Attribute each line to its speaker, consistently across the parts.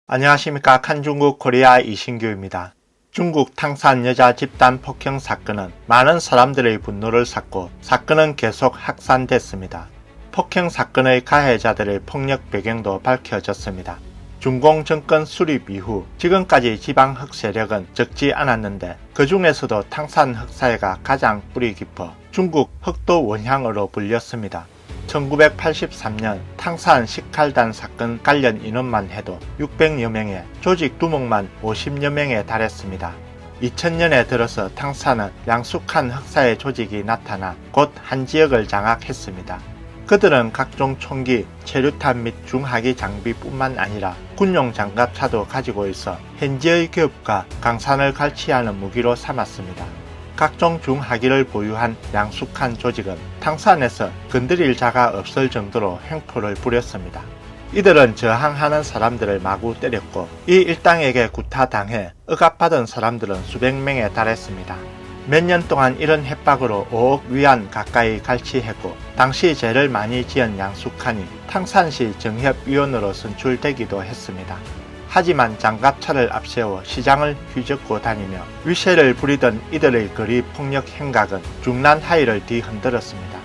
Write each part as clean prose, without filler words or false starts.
Speaker 1: 안녕하십니까. 칸중국 코리아 이신규입니다. 중국 탕산 여자 집단 폭행 사건은 많은 사람들의 분노를 샀고 사건은 계속 확산됐습니다. 폭행 사건의 가해자들의 폭력 배경도 밝혀졌습니다. 중공 정권 수립 이후 지금까지 지방 흑세력은 적지 않았는데 그 중에서도 탕산 흑사회가 가장 뿌리 깊어 중국 흑도 원향으로 불렸습니다. 1983년 탕산 식칼단 사건 관련 인원만 해도 600여 명에 조직 두목만 50여 명에 달했습니다. 2000년에 들어서 탕산은 양숙한 흑사의 조직이 나타나 곧 한 지역을 장악했습니다. 그들은 각종 총기, 체류탄 및 중하기 장비뿐만 아니라 군용 장갑차도 가지고 있어 현지의 기업과 강산을 갈취하는 무기로 삼았습니다. 각종 중하기를 보유한 양숙한 조직은 탕산에서 건드릴 자가 없을 정도로 횡포를 부렸습니다. 이들은 저항하는 사람들을 마구 때렸고 이 일당에게 구타당해 억압받은 사람들은 수백 명에 달했습니다. 몇 년 동안 이런 협박으로 5억 위안 가까이 갈취했고 당시 죄를 많이 지은 양숙한이 탕산시 정협위원으로 선출되기도 했습니다. 하지만 장갑차를 앞세워 시장을 휘젓고 다니며 위세를 부리던 이들의 거리 폭력 행각은 중난 하이를 뒤흔들었습니다.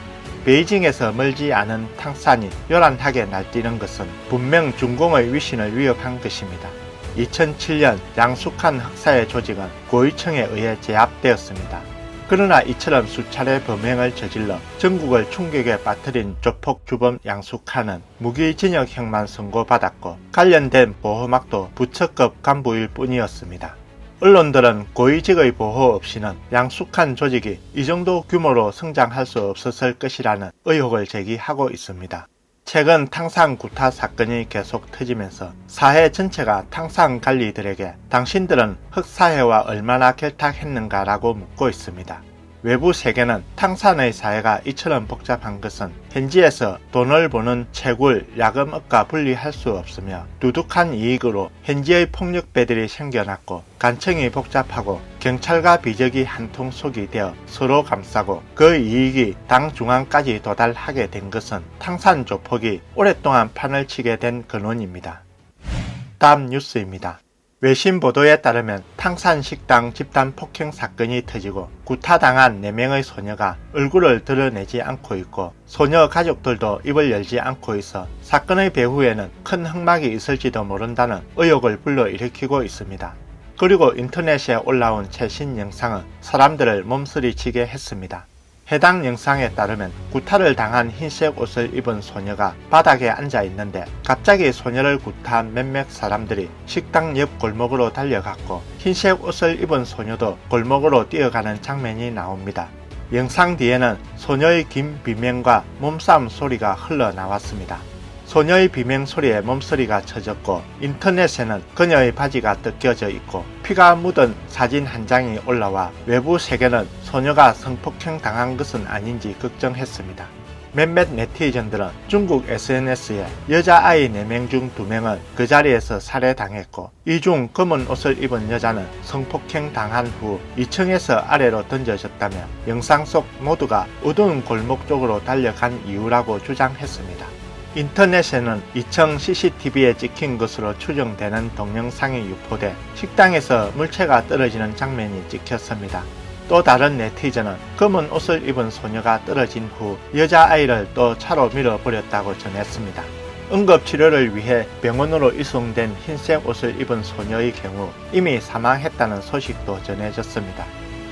Speaker 1: 베이징에서 멀지 않은 탕산이 요란하게 날뛰는 것은 분명 중공의 위신을 위협한 것입니다. 2007년 양숙한 흑사의 조직은 고위층에 의해 제압되었습니다. 그러나 이처럼 수차례 범행을 저질러 전국을 충격에 빠뜨린 조폭 주범 양숙한은 무기징역형만 선고받았고 관련된 보호막도 부처급 간부일 뿐이었습니다. 언론들은 고위직의 보호 없이는 양숙한 조직이 이 정도 규모로 성장할 수 없었을 것이라는 의혹을 제기하고 있습니다. 최근 탕산 구타 사건이 계속 터지면서 사회 전체가 탕산 관리들에게 당신들은 흑사회와 얼마나 결탁했는가 라고 묻고 있습니다. 외부 세계는 탕산의 사회가 이처럼 복잡한 것은 현지에서 돈을 버는 채굴, 야금업과 분리할 수 없으며 두둑한 이익으로 현지의 폭력배들이 생겨났고 간청이 복잡하고 경찰과 비적이 한통 속이 되어 서로 감싸고 그 이익이 당 중앙까지 도달하게 된 것은 탕산 조폭이 오랫동안 판을 치게 된 근원입니다. 다음 뉴스입니다. 외신 보도에 따르면 탕산 식당 집단 폭행 사건이 터지고 구타당한 4명의 소녀가 얼굴을 드러내지 않고 있고 소녀 가족들도 입을 열지 않고 있어 사건의 배후에는 큰 흑막이 있을지도 모른다는 의혹을 불러일으키고 있습니다. 그리고 인터넷에 올라온 최신 영상은 사람들을 몸서리치게 했습니다. 해당 영상에 따르면 구타를 당한 흰색 옷을 입은 소녀가 바닥에 앉아 있는데 갑자기 소녀를 구타한 몇몇 사람들이 식당 옆 골목으로 달려갔고 흰색 옷을 입은 소녀도 골목으로 뛰어가는 장면이 나옵니다. 영상 뒤에는 소녀의 긴 비명과 몸싸움 소리가 흘러나왔습니다. 소녀의 비명 소리에 몸서리가 쳐졌고 인터넷에는 그녀의 바지가 뜯겨져 있고 피가 묻은 사진 한 장이 올라와 외부 세계는 소녀가 성폭행 당한 것은 아닌지 걱정했습니다. 몇몇 네티즌들은 중국 SNS에 여자아이 4명 중 2명은 그 자리에서 살해당했고 이 중 검은 옷을 입은 여자는 성폭행 당한 후 2층에서 아래로 던져졌다며 영상 속 모두가 어두운 골목 쪽으로 달려간 이유라고 주장했습니다. 인터넷에는 2층 CCTV에 찍힌 것으로 추정되는 동영상이 유포돼 식당에서 물체가 떨어지는 장면이 찍혔습니다. 또 다른 네티즌은 검은 옷을 입은 소녀가 떨어진 후 여자아이를 또 차로 밀어버렸다고 전했습니다. 응급치료를 위해 병원으로 이송된 흰색 옷을 입은 소녀의 경우 이미 사망했다는 소식도 전해졌습니다.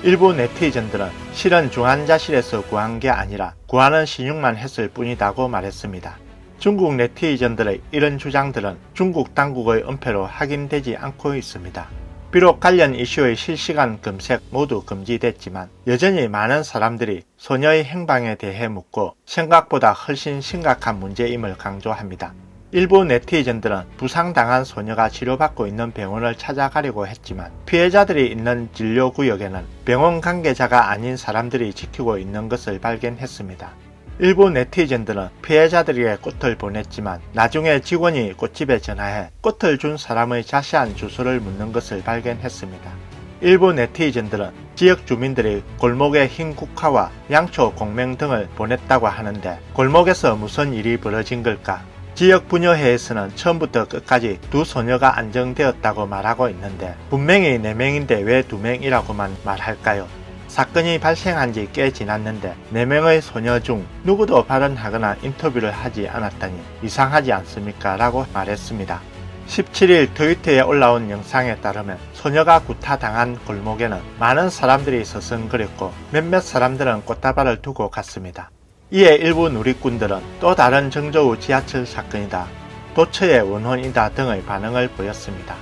Speaker 1: 일부 네티즌들은 실은 중환자실에서 구한 게 아니라 구하는 신용만 했을 뿐이라고 말했습니다. 중국 네티즌들의 이런 주장들은 중국 당국의 은폐로 확인되지 않고 있습니다. 비록 관련 이슈의 실시간 검색 모두 금지됐지만 여전히 많은 사람들이 소녀의 행방에 대해 묻고 생각보다 훨씬 심각한 문제임을 강조합니다. 일부 네티즌들은 부상당한 소녀가 치료받고 있는 병원을 찾아가려고 했지만 피해자들이 있는 진료구역에는 병원 관계자가 아닌 사람들이 지키고 있는 것을 발견했습니다. 일부 네티즌들은 피해자들에게 꽃을 보냈지만 나중에 직원이 꽃집에 전화해 꽃을 준 사람의 자세한 주소를 묻는 것을 발견했습니다. 일부 네티즌들은 지역 주민들이 골목에 흰 국화와 양초, 공명 등을 보냈다고 하는데 골목에서 무슨 일이 벌어진 걸까? 지역 부녀회에서는 처음부터 끝까지 두 소녀가 안정되었다고 말하고 있는데 분명히 4명인데 왜 2명이라고만 말할까요? 사건이 발생한 지 꽤 지났는데 4명의 소녀 중 누구도 발언하거나 인터뷰를 하지 않았다니 이상하지 않습니까? 라고 말했습니다. 17일 트위터에 올라온 영상에 따르면 소녀가 구타당한 골목에는 많은 사람들이 서성거렸고 몇몇 사람들은 꽃다발을 두고 갔습니다. 이에 일부 누리꾼들은 또 다른 정저우 지하철 사건이다, 도처의 원혼이다 등의 반응을 보였습니다.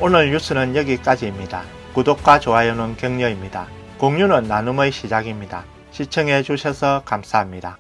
Speaker 1: 오늘 뉴스는 여기까지입니다. 구독과 좋아요는 격려입니다. 공유는 나눔의 시작입니다. 시청해 주셔서 감사합니다.